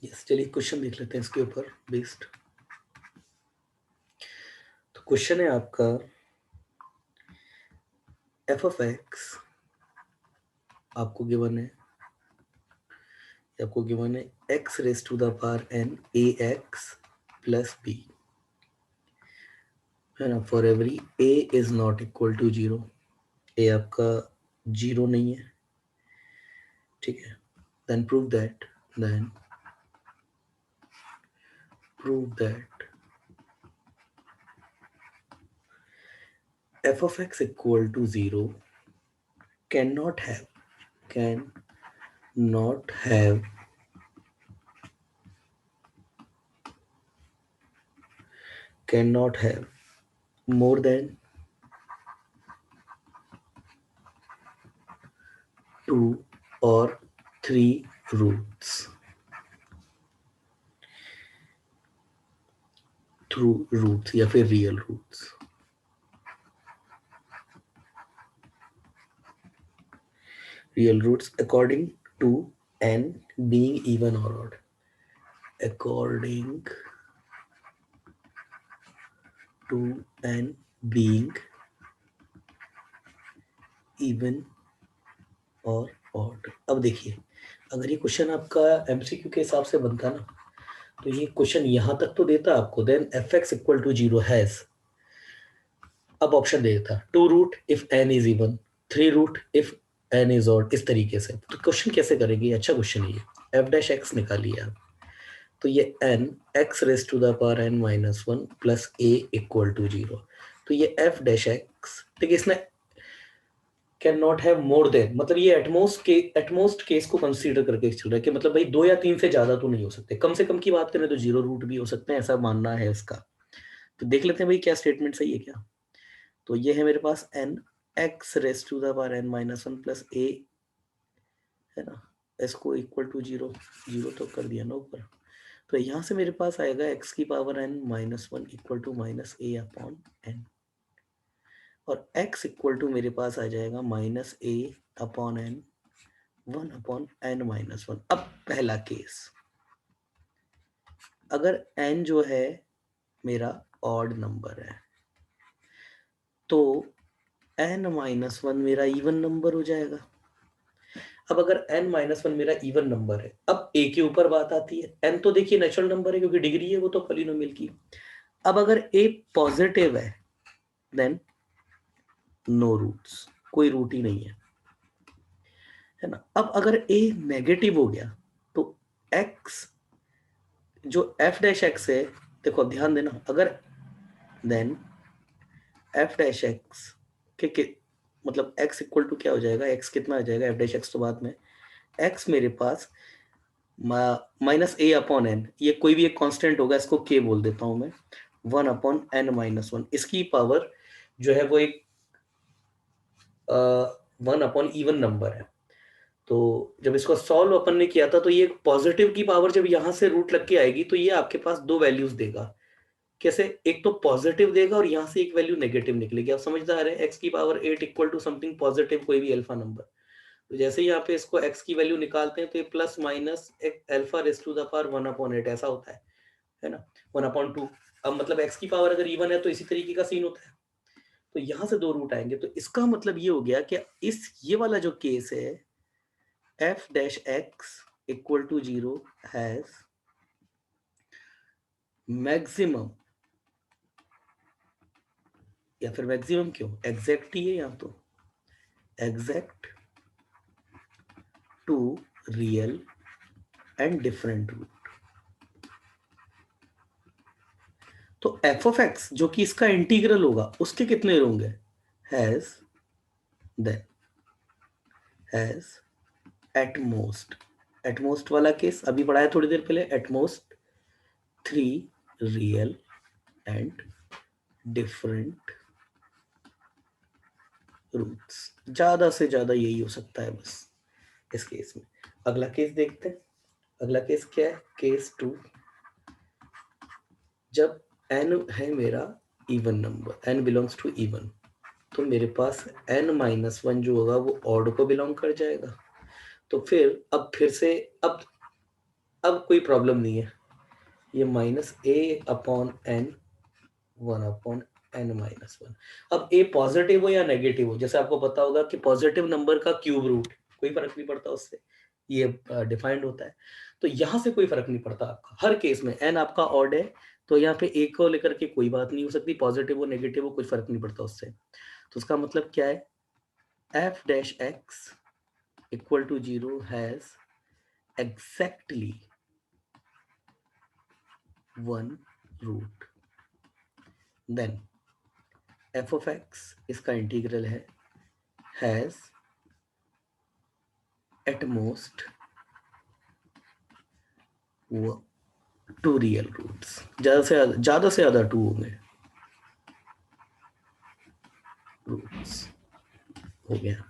Yes, चलिए question देख लेते हैं इसके ऊपर बेस्ड। तो क्वेश्चन है आपका एफ ऑफ एक्स आपको गिवन है, X raise to the power N A X plus B, है ना, for every A is not equal to zero. A आपका जीरो नहीं है, ठीक है। Then prove that F of X equal to zero can not have not have cannot have more than two or three roots through roots या फिर real roots। real roots according to n being even or odd, according to n being even और odd। अब देखिए, अगर ये question आपका MCQ के हिसाब से बनता ना, तो ये क्वेश्चन यहां तक तो देता आपको, then F X equal to zero has, अब ऑप्शन दे देता two root if N is even, three root if N is odd, इस तरीके से। तो क्वेश्चन कैसे करेंगे, अच्छा क्वेश्चन है ये। एफ डैश एक्स निकालिए आप, तो ये N X raise to the power N minus one plus A equal to zero. तो ये एफ डैश एक्स, ठीक है, इसने can not have more than, मतलब ये एटमोस्ट केस को कंसीडर करके चल रहा है कि मतलब भाई दो या तीन से ज्यादा तो नहीं हो सकते, कम से कम की बात करें तो जीरो रूट भी हो सकते हैं, ऐसा मानना है इसका। तो देख लेते हैं भाई क्या स्टेटमेंट सही है क्या। तो ये है मेरे पास N X raise to the power N minus one plus A, है ना, इसको इक्वल टू जीरो, जीरो तो कर दिया ना ऊपर। तो यहाँ से मेरे पास आएगा एक्स की power N minus one equal to minus A upon N, और x इक्वल टू मेरे पास आ जाएगा minus A upon N, one upon N minus one. अब पहला केस, अगर n जो है मेरा ऑड नंबर है, तो n माइनस वन मेरा इवन नंबर हो जाएगा। अब अगर n माइनस वन मेरा इवन नंबर है, अब a के ऊपर बात आती है, n तो देखिए नेचुरल नंबर है क्योंकि डिग्री है वो तो पॉलिनोमियल की। अब अगर a पॉजिटिव है देन नो रूट्स, कोई रूट ही नहीं है ना। अब अगर a नेगेटिव हो गया तो x जो f डैश x है, देखो अब ध्यान देना, अगर देन f डैश x के मतलब x इक्वल टू क्या हो जाएगा, x कितना आ जाएगा, f डैश x तो बाद में, x मेरे पास माइनस ए अपॉन एन, ये कोई भी एक कांस्टेंट होगा, इसको k बोल देता हूं मैं, one upon N minus one, इसकी पावर जो है वो एक वन अपॉन इवन नंबर है। तो जब इसको सॉल्व अपन ने किया था, तो ये पॉजिटिव की पावर जब यहां से रूट लग के आएगी तो ये आपके पास दो वैल्यूज देगा। कैसे, एक तो पॉजिटिव देगा और यहां से एक वैल्यू नेगेटिव निकलेगी। आप समझदार है, एक्स की power eight equal to something positive, कोई भी अल्फा नंबर। तो जैसे ही यहाँ पे इसको एक्स की वैल्यू निकालते हैं तो ये प्लस माइनस एक alpha raise to the power one upon eight ऐसा होता है ना, वन अपॉन टू। अब मतलब एक्स की पावर अगर इवन है तो इसी तरीके का सीन होता है। तो यहां से दो रूट आएंगे, तो इसका मतलब ये हो गया कि इस ये वाला जो केस है, F dash X equal to zero has maximum, या फिर मैक्सिमम क्यों, एग्जैक्ट ही है यहाँ तो, exact two real and different root. तो एफ ऑफ एक्स जो कि इसका इंटीग्रल होगा उसके कितने होंगे, has then has at most, at most वाला केस अभी पढ़ाया थोड़ी देर पहले, at most three real and different roots, ज्यादा से ज्यादा यही हो सकता है बस इस केस में। अगला केस देखते हैं। अगला केस क्या है, केस टू, जब n है मेरा even number, n belongs to even, तो मेरे पास n माइनस वन जो होगा वो ऑड को बिलोंग कर जाएगा। तो फिर अब फिर से अब अब कोई प्रॉब्लम नहीं है, ये minus A upon N 1/n-1। अब ए पॉजिटिव हो या नेगेटिव हो, जैसे आपको पता होगा कि पॉजिटिव नंबर का क्यूब रूट कोई फर्क नहीं पड़ता उससे, ये डिफाइंड होता है। तो यहां से कोई फर्क नहीं पड़ता आपका, हर केस में एन आपका ऑड है, तो यहाँ पे एक को लेकर के कोई बात नहीं हो सकती, पॉजिटिव हो नेगेटिव हो कुछ फर्क नहीं पड़ता उससे। तो उसका मतलब क्या है, F dash X equal to 0 has exactly 1 root, then F of X इसका इंटीग्रल है has at most 2 real roots, ज्यादा से ज्यादा 2 होंगे रूट्स, हो गया।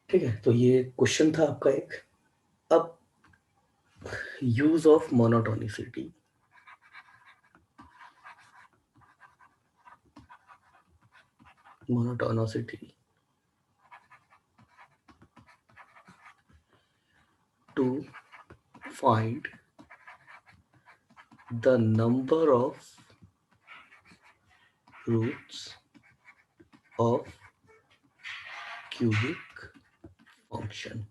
ठीक है, तो ये क्वेश्चन था आपका एक। अब use of monotonicity, monotonicity to find the number of roots of cubic function.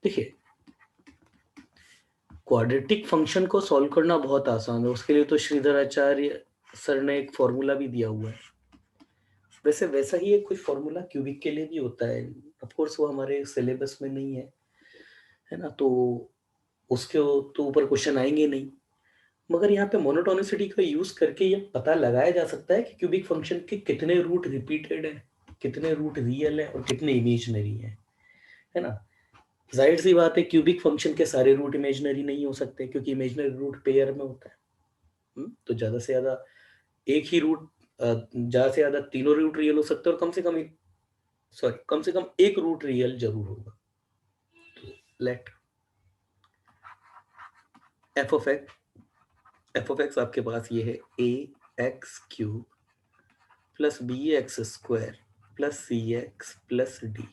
देखिए, क्वाड्रेटिक फंक्शन को सॉल्व करना बहुत आसान है, उसके लिए तो श्रीधराचार्य सर ने एक फॉर्मूला भी दिया हुआ है। वैसे वैसा ही एक कुछ फॉर्मूला क्यूबिक के लिए भी होता है, ऑफ कोर्स वो हमारे सिलेबस में नहीं है ना, तो उसके तो ऊपर क्वेश्चन आएंगे नहीं। मगर यहाँ पे मोनोटोनिसिटी का यूज करके ये पता लगाया जा सकता है कि क्यूबिक फंक्शन के कितने रूट रिपीटेड है, कितने रूट रियल है और कितने इमेजिनरी है ना। जाहिर सी बात है, क्यूबिक फंक्शन के सारे रूट इमेजिनरी नहीं हो सकते, क्योंकि इमेजिनरी रूट पेयर में होता है। तो ज्यादा से ज्यादा एक ही रूट, ज्यादा से ज्यादा तीनों रूट रियल हो सकते हैं, और कम से कम एक रूट रियल जरूर होगा। लेट एफ ऑफ एक्स आपके पास ये है A X cube plus B X square plus C X plus D,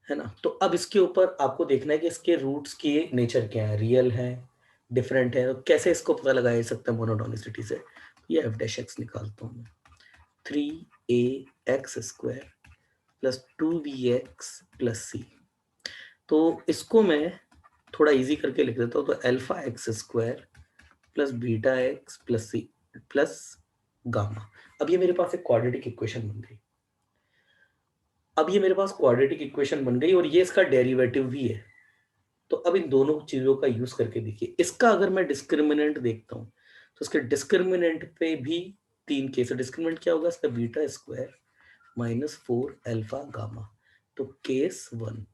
है ना। तो अब इसके ऊपर आपको देखना है कि इसके रूट्स के नेचर क्या है, रियल है, डिफरेंट है, तो कैसे इसको पता लगाया जा सकता है मोनोटोनिसिटी से। ये एफ डैश एक्स निकालता हूँ मैं, 3ax² प्लस 2bx प्लस सी। तो इसको मैं थोड़ा इजी करके लिख देता हूँ, तो alpha X square plus beta X plus C plus gamma. अब ये मेरे पास एक क्वाड्रेटिक इक्वेशन बन गई, और ये इसका डेरिवेटिव भी है। तो अब इन दोनों चीजों का यूज करके देखिए, इसका अगर मैं डिस्क्रिमिनेंट देखता हूँ, तो इसके डिस्क्रिमिनेंट पे भी 3 केस है। डिस्क्रिमिनेंट क्या होगा इसका, बीटा स्क्वायर -4 अल्फा गामा। तो केस वन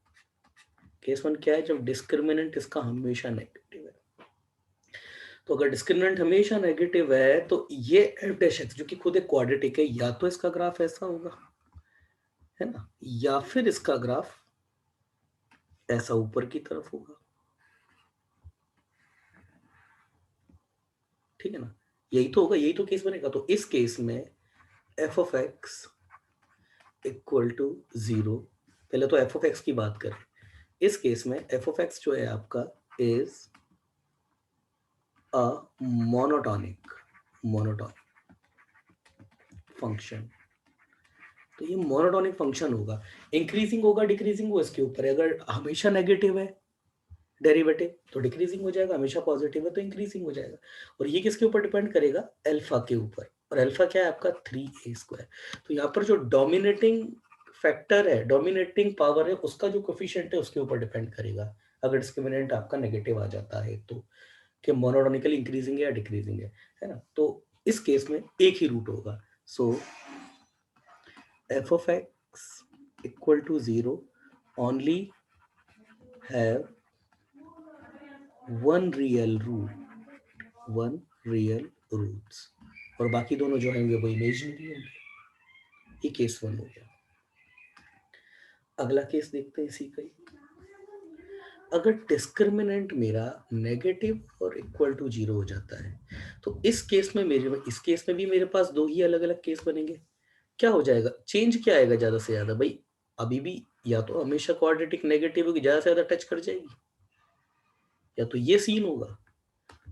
क्या है, जब डिस्क्रिमिनेंट इसका हमेशा नेगेटिव है। तो अगर डिस्क्रिमिनेंट हमेशा नेगेटिव है, तो ये एफ डैश एक्स जो कि खुद एक क्वाड्रेटिक है, या तो इसका ग्राफ ऐसा होगा, है ना, या फिर इसका ग्राफ ऐसा ऊपर की तरफ होगा। ठीक है ना, यही तो होगा, यही तो केस बनेगा। तो इस केस में F of X equal to 0, पहले तो एफ ऑफ एक्स की बात करें। इस केस में एफ ऑफ एक्स जो है आपका इज अ मोनोटॉनिक फंक्शन। तो ये मोनोटॉनिक फंक्शन होगा, इंक्रीजिंग होगा डिक्रीजिंग हो इसके ऊपर है। अगर हमेशा नेगेटिव है डेरिवेटिव तो डिक्रीजिंग हो जाएगा, हमेशा पॉजिटिव है तो इंक्रीजिंग हो जाएगा। और ये किसके ऊपर डिपेंड करेगा, अल्फा के ऊपर। और अल्फा क्या है आपका 3a²। तो यहाँ पर जो डोमिनेटिंग फैक्टर है, डोमिनेटिंग पावर है, उसका जो कोफिशिएंट है उसके ऊपर डिपेंड करेगा, अगर डिस्क्रिमिनेंट आपका नेगेटिव आ जाता है तो, कि मोनोटोनिकली इंक्रीजिंग है या डिक्रीजिंग है ना। तो इस केस में एक ही रूट होगा। So F of X equal to 0 only have one real roots, और बाकी दोनों जो होंगे वो इमेजिनरी होंगे। ये केस 1 हो गया। अगला केस देखते हैं इसी का ही। अगर डिस्क्रिमिनेंट मेरा नेगेटिव और इक्वल टू 0 हो जाता है, तो इस केस में भी मेरे पास दो ही अलग अलग केस बनेंगे। क्या हो जाएगा, चेंज क्या आएगा ज्यादा से ज्यादा भाई, अभी भी या तो हमेशा क्वाड्रेटिक नेगेटिव होगी, ज्यादा से ज्यादा टच कर जाएगी, या तो ये सीन होगा,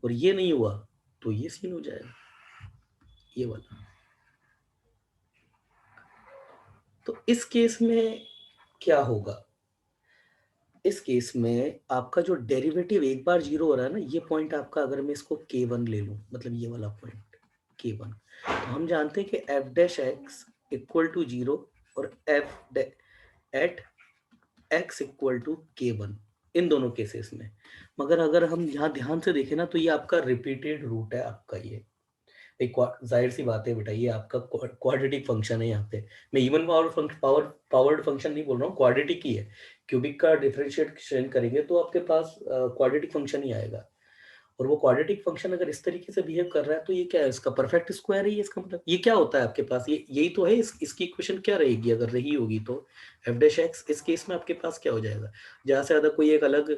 और ये नहीं हुआ तो ये सीन हो जाएगा, ये वाला। तो इस केस में क्या होगा, इस केस में आपका जो डेरिवेटिव एक बार जीरो हो रहा है ना, ये पॉइंट आपका, अगर मैं इसको k1 ले लूं, मतलब ये वाला पॉइंट k1, तो हम जानते हैं कि f dash x equal to zero और f at x equal to k1, इन दोनों केसेस में। मगर अगर हम यहाँ ध्यान से देखें ना, तो ये आपका रिपीटेड रूट है आपका, ये एक जाहिर सी बात है बेटा, ये आपका क्वाड्रेटिक फंक्शन है यहाँ पे। मैं इवन पावर्ड फंक्शन नहीं बोल रहा हूँ, क्वाड्रेटिक ही है। क्यूबिक का डिफरेंशिएशन करेंगे तो आपके पास क्वाड्रेटिक फंक्शन ही आएगा। और वो क्वाड्रेटिक फंक्शन अगर इस तरीके से बिहेव कर रहा है, तो ये क्या है, इसका परफेक्ट स्क्वायर है ये, इसका मतलब ये क्या होता है आपके पास, ये यही तो है। इसकी इक्वेशन क्या रहेगी अगर रही होगी तो, एफ डैश एक्स, इस केस में आपके पास क्या हो जाएगा, ज्यादा से ज्यादा कोई एक अलग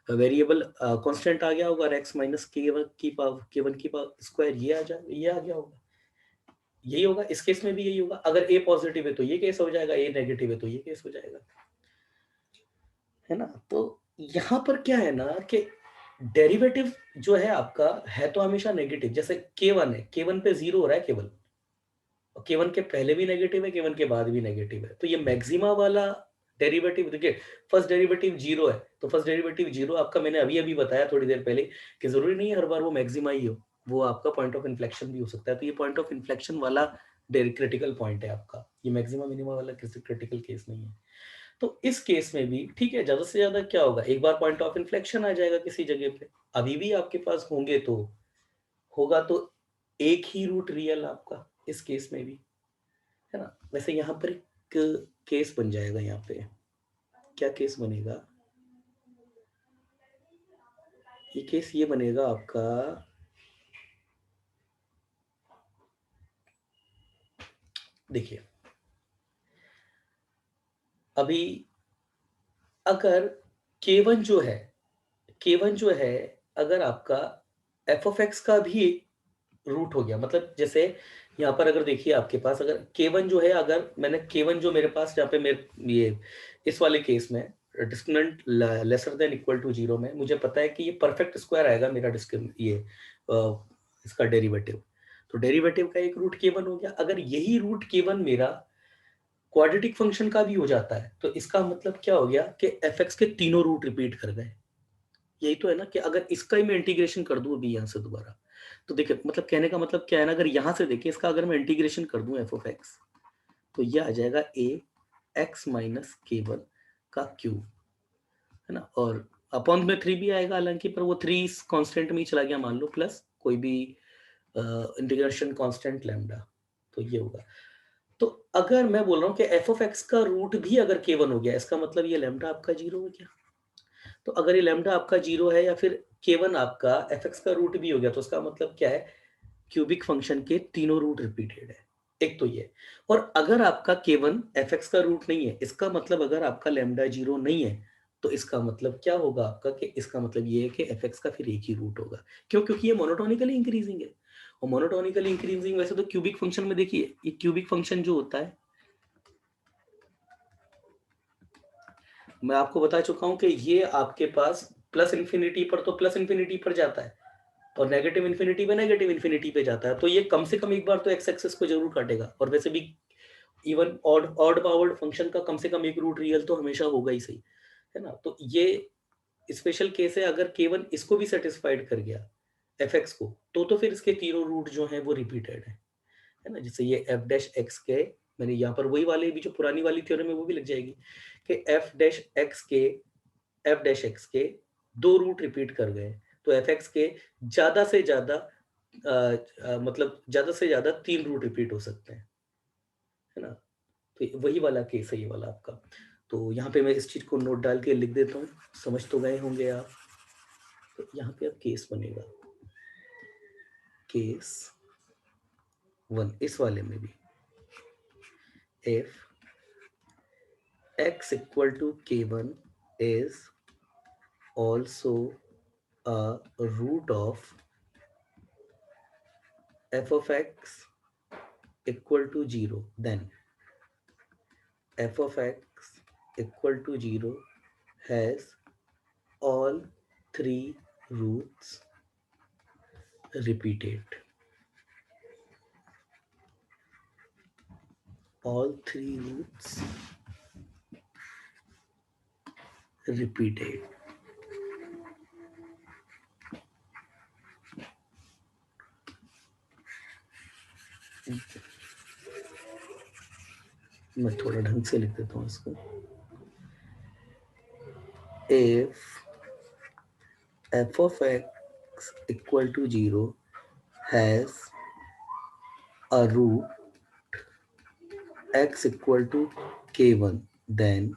वेरिएबल कांस्टेंट आ गया होगा, और एक्स माइनस के वन की पावर स्क्वायर, ये आ जाए, ये आ गया होगा, यही होगा। इस केस में भी यही होगा, अगर ए पॉजिटिव है तो ये केस हो जाएगा, ए नेगेटिव है तो ये केस हो जाएगा, है ना। तो यहाँ पर क्या है ना कि डेरिवेटिव जो है आपका है तो हमेशा नेगेटिव, जैसे k1 है, k1 पे जीरो हो रहा है केवल, और k1 के पहले भी नेगेटिव है, k1 के बाद भी नेगेटिव है, तो ये मैक्सिमा वाला डेरिवेटिव, देखिए फर्स्ट डेरिवेटिव जीरो है, तो फर्स्ट डेरिवेटिव जीरो आपका, मैंने अभी अभी बताया थोड़ी देर पहले कि जरूरी नहीं है हर बार वो मैक्सिमा ही हो, वो आपका पॉइंट ऑफ इन्फ्लेक्शन भी हो सकता है। तो ये पॉइंट ऑफ इन्फ्लेक्शन वाला क्रिटिकल पॉइंट है आपका, ये मैक्सिमा मिनिमा वाला किसी क्रिटिकल केस नहीं है। तो इस केस में भी ठीक है, ज्यादा से ज्यादा क्या होगा, एक बार पॉइंट ऑफ इन्फ्लेक्शन आ जाएगा किसी जगह पे, अभी भी आपके पास होंगे तो होगा तो एक ही रूट रियल आपका, इस केस में भी, है ना। वैसे यहाँ पर एक केस बन जाएगा, यहाँ पे क्या केस बनेगा, ये केस ये बनेगा आपका, देखिए अभी अगर k1 जो है, k1 जो है, अगर आपका एफ ऑफ एक्स का भी रूट हो गया, मतलब जैसे यहाँ पर अगर देखिए आपके पास अगर k1 जो है, अगर मैंने k1 जो मेरे पास जहाँ पे मेरे ये इस वाले केस में discriminant lesser than equal to zero में, मुझे पता है कि ये परफेक्ट स्क्वायर आएगा मेरा ये इसका डेरिवेटिव, तो डेरिवेटिव का एक रूट k1 हो गया। अगर यही रूट k1 मेरा क्वाड्रेटिक फंक्शन का भी हो जाता है, तो इसका मतलब क्या हो गया कि एफ एक्स के तीनों रूट रिपीट कर गए। यही तो है ना कि अगर इसका ही मैं इंटीग्रेशन कर दूं अभी यहाँ से दोबारा, तो देखिए मतलब कहने का मतलब क्या है ना, अगर यहाँ से देखिए इसका अगर मैं इंटीग्रेशन कर दूं एफ ऑफ एक्स, तो ये आ जाएगा ए एक्स माइनस k1 का क्यूब, है ना। और अपॉन में थ्री भी आएगा हालांकि, पर वो थ्री इस कांस्टेंट में ही चला गया मान लो, प्लस कोई भी इंटीग्रेशन कांस्टेंट लैम्डा, तो ये होगा। तो अगर मैं बोल रहा हूँ कि एफ ऑफ एक्स का रूट भी अगर k1 हो गया, इसका मतलब ये लैम्डा आपका जीरो हो गया। तो अगर ये लैम्डा आपका जीरो है, या फिर k1 आपका एफ एक्स का रूट भी हो गया, तो उसका मतलब क्या है, क्यूबिक फंक्शन के तीनों रूट रिपीटेड है, एक तो ये। और अगर आपका k1 एफ एक्स का रूट नहीं है, इसका मतलब अगर आपका लैम्डा जीरो नहीं है, तो इसका मतलब क्या होगा आपका, कि इसका मतलब ये है कि एफ एक्स का फिर एक ही रूट होगा। क्यों, क्योंकि ये मोनोटोनिकली इंक्रीजिंग है, और मोनोटोनिकली इंक्रीजिंग वैसे तो क्यूबिक फंक्शन में देखिए, ये क्यूबिक फंक्शन जो होता है, मैं आपको बता चुका हूं कि ये आपके पास प्लस इन्फिनिटी पर तो प्लस इन्फिनिटी पर जाता है, और नेगेटिव इन्फिनिटी पे जाता है, तो ये कम से कम एक बार तो एक्स एक्सेस को जरूर काटेगा। और वैसे भी इवन ऑड पावर्ड फंक्शन का कम से कम एक रूट रियल तो हमेशा होगा ही, सही है ना। तो ये स्पेशल केस है, अगर केवल इसको भी सेटिस्फाइड कर गया एफ एक्स को, तो फिर इसके तीनों रूट जो है वो रिपीटेड है ना। जैसे ये एफ डैश एक्स के, मैंने यहाँ पर वही वाले भी जो पुरानी वाली थ्योरम है वो भी लग जाएगी, कि एफ डैश एक्स के दो रूट रिपीट कर गए, तो एफ एक्स के ज्यादा से ज्यादा मतलब ज्यादा से ज्यादा तीन रूट रिपीट हो सकते हैं, है ना। तो वही वाला केस है ये वाला आपका। तो यहाँ पे मैं इस चीज को नोट डाल के लिख देता हूँ, समझ तो गए होंगे आप। तो यहाँ पे अब केस बनेगा, केस वन, इस वाले में भी if x equal to k1 is also a root of f of x equal to 0, then f of x equal to 0 has all three roots repeated. All three roots repeated. मैं थोड़ा ढंग से लिख देता हूँ इसको. If f of x equal to 0 has a root x equal to k1, then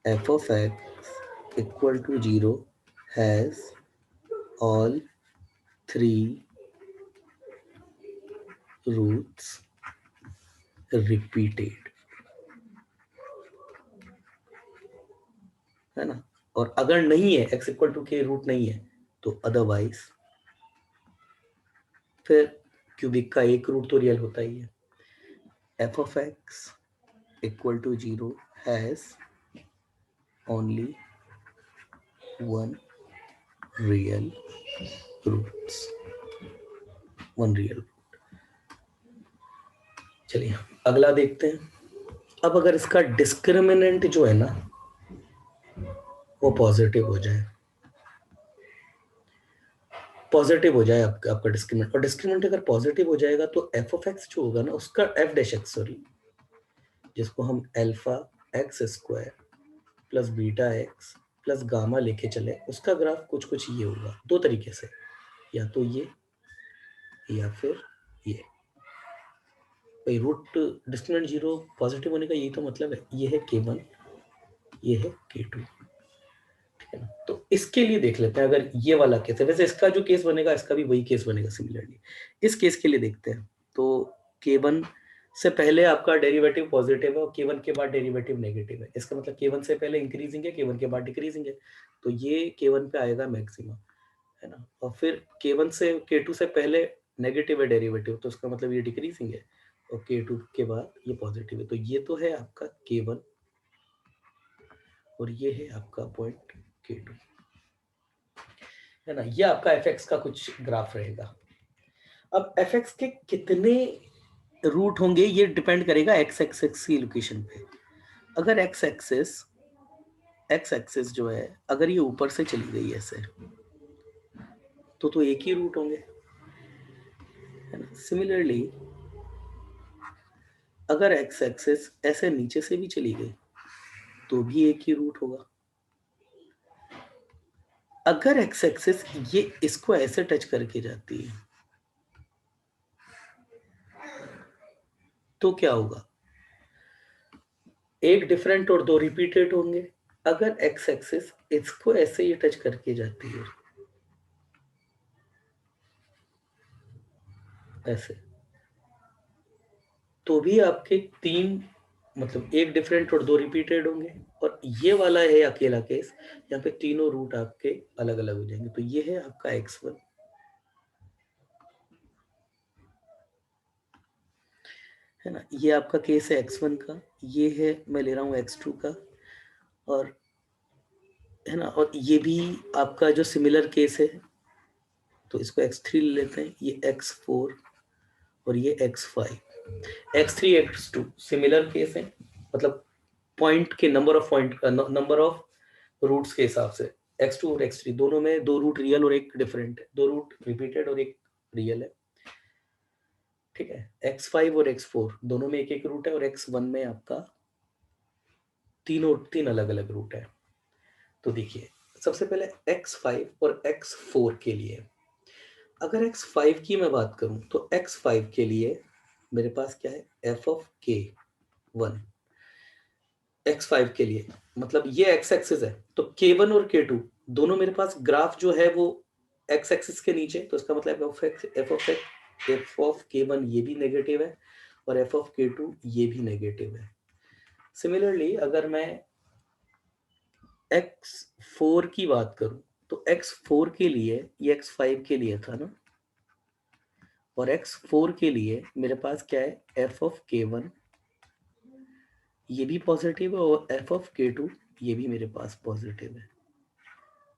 f of x equal to 0 has all three roots repeated. है ना. और अगर नहीं है x इक्वल टू के रूट नहीं है तो अदरवाइज फिर क्यूबिक का एक रूट तो रियल होता ही है. f of x equal to 0 has only one real roots. One real. चलिए अगला देखते हैं. अब अगर इसका डिस्क्रिमिनेंट जो है ना वो पॉजिटिव हो जाए, पॉजिटिव हो जाए आपका डिस्क्रिमिनेंट, और डिस्क्रिमिनेंट अगर पॉजिटिव हो जाएगा तो एफ ऑफ एक्स जो होगा ना उसका एफ डैश एक्स, सॉरी, जिसको हम alpha X square plus beta X plus gamma लेके चले, उसका ग्राफ कुछ कुछ ये होगा. दो तरीके से, या तो ये या फिर ये. भाई रूट डिस्क्रिमिनेंट 0 पॉजिटिव होने का यही तो मतलब है. ये है k1, ये है k2. तो इसके लिए देख लेते हैं अगर ये वाला केस है. वैसे इसका जो केस बनेगा इसका भी वही केस बनेगा सिमिलरली. इस केस के लिए देखते हैं. तो k1 से पहले आपका डेरिवेटिव पॉजिटिव है और k1 के बाद डेरिवेटिव नेगेटिव है. इसका मतलब k1 से पहले इंक्रीजिंग है, k1 के बाद डिक्रीजिंग है. तो ये k1 पे आएगा मैक्सिमम, है ना. और फिर k1 से k2 से पहले नेगेटिव है डेरिवेटिव, तो इसका मतलब ये डिक्रीजिंग है, और k2 के बाद ये पॉजिटिव है. तो ये तो है आपका k1 और ये है आपका पॉइंट k2, है ना. ये आपका fx का कुछ ग्राफ रहेगा. अब fx के कितने रूट होंगे ये डिपेंड करेगा x एक्सिस की लोकेशन पे. अगर x एक्सिस जो है अगर ये ऊपर से चली गई ऐसे तो एक ही रूट होंगे, है ना. सिमिलरली अगर x एक्सिस ऐसे नीचे से भी चली गई तो भी एक ही रूट होगा. अगर x एक्सिस ये इसको ऐसे टच करके जाती है तो क्या होगा, एक डिफरेंट और दो रिपीटेड होंगे. अगर x एक्सिस इसको ऐसे ही टच करके जाती है ऐसे, तो भी आपके तीन, मतलब एक डिफरेंट और दो रिपीटेड होंगे. और ये वाला है अकेला केस, यहाँ पे तीनों रूट आपके अलग अलग हो जाएंगे. तो ये है आपका x1, है ना. ये आपका केस है x1 का. ये है मैं ले रहा हूँ x2 का, और है ना. और ये भी आपका जो सिमिलर केस है तो इसको x3 ले लेते हैं. ये x4 और ये x5. x3 x2 similar case है, मतलब पॉइंट के number of point, number of roots के हिसाब से. x2 और x3 दोनों में दो रूट रियल और एक डिफरेंट है, दो रूट रिपीटेड और एक रियल है. ठीक है. x5 और x4 दोनों में एक एक रूट है, और x1 में आपका तीन अलग अलग रूट है. तो देखिए सबसे पहले x5 और x4 के लिए, अगर x5 की मैं बात करूं तो x5 के लिए मेरे पास क्या है, f ऑफ k1. x5 के लिए मतलब ये x एक्सिस है, तो k1 और k2 दोनों मेरे पास ग्राफ जो है वो x एक्सिस के नीचे. तो इसका मतलब f ऑफ k1 ये भी नेगेटिव है और f ऑफ k2 ये भी नेगेटिव है. सिमिलरली अगर मैं x4 की बात करूं तो x4 के लिए ये x5 के लिए था ना, और x4 के लिए मेरे पास क्या है, f ऑफ k1 ये भी पॉजिटिव है और एफ ऑफ के टू ये भी मेरे पास पॉजिटिव है।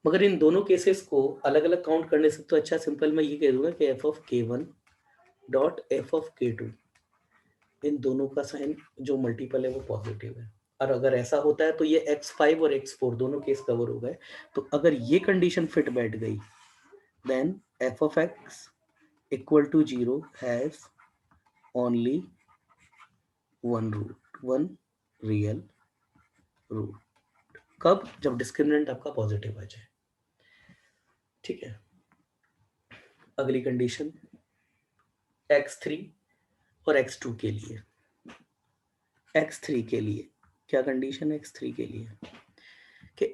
मगर इन दोनों केसेस को अलग अलग काउंट करने से तो अच्छा सिंपल मैं ये कह दूंगा कि एफ ऑफ के वन डॉट एफ ऑफ के टू, इन दोनों का साइन जो मल्टीपल है वो पॉजिटिव है। और अगर ऐसा होता है तो ये x5 और x4 दोनों केस कवर हो गए। तो अगर ये कंडीशन फिट बैठ गई then F of X equal to zero has only one root, one real root. कब? जब डिस्क्रिमिनेंट आपका पॉजिटिव आ जाए। ठीक है, अगली कंडीशन x3 और x2 के लिए। x3 के लिए क्या कंडीशन है? x3 के लिए कि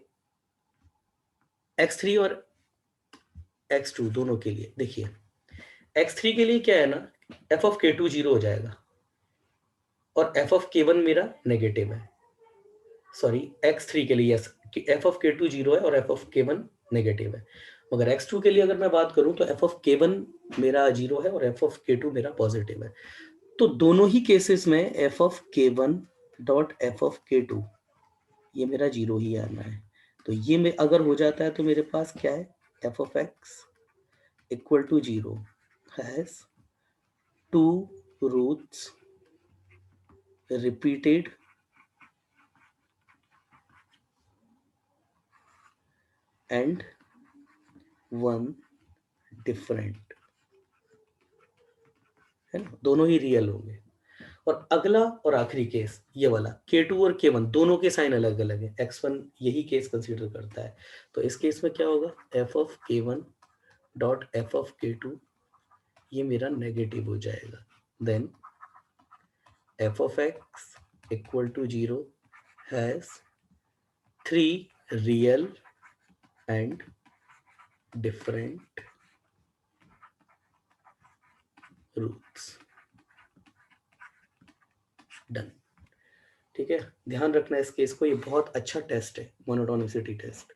x3 और x2 दोनों के लिए देखिए, x3 के लिए क्या है ना, एफ ऑफ के टू जीरो हो जाएगा और एफ ऑफ के वन मेरा नेगेटिव है। सॉरी, x3 के लिए यस, एफ ऑफ के टू जीरो है और एफ ऑफ के वन नेगेटिव है। मगर x2 के लिए अगर मैं बात करूं तो एफ ऑफ के वन मेरा जीरो है और एफ ऑफ के टू मेरा पॉजिटिव है। तो दोनों ही केसेस में एफ ऑफ के वन डॉट एफ ऑफ के टू ये मेरा जीरो ही आना है। तो ये में अगर हो जाता है तो मेरे पास क्या है, F of X equal to zero has two roots repeated and one different, है ना, दोनों ही रियल होंगे। और अगला और आखिरी केस ये वाला K2 और K1 दोनों के साइन अलग अलग है, X1 यही केस कंसीडर करता है। तो इस केस में क्या होगा, F of K1 dot F of K2 ये मेरा नेगेटिव हो जाएगा। Then F of X equal to zero has three real and different roots. Done. ठीक है, ध्यान रखना इस केस को, ये बहुत अच्छा टेस्ट है, मोनोटोनिसिटी टेस्ट।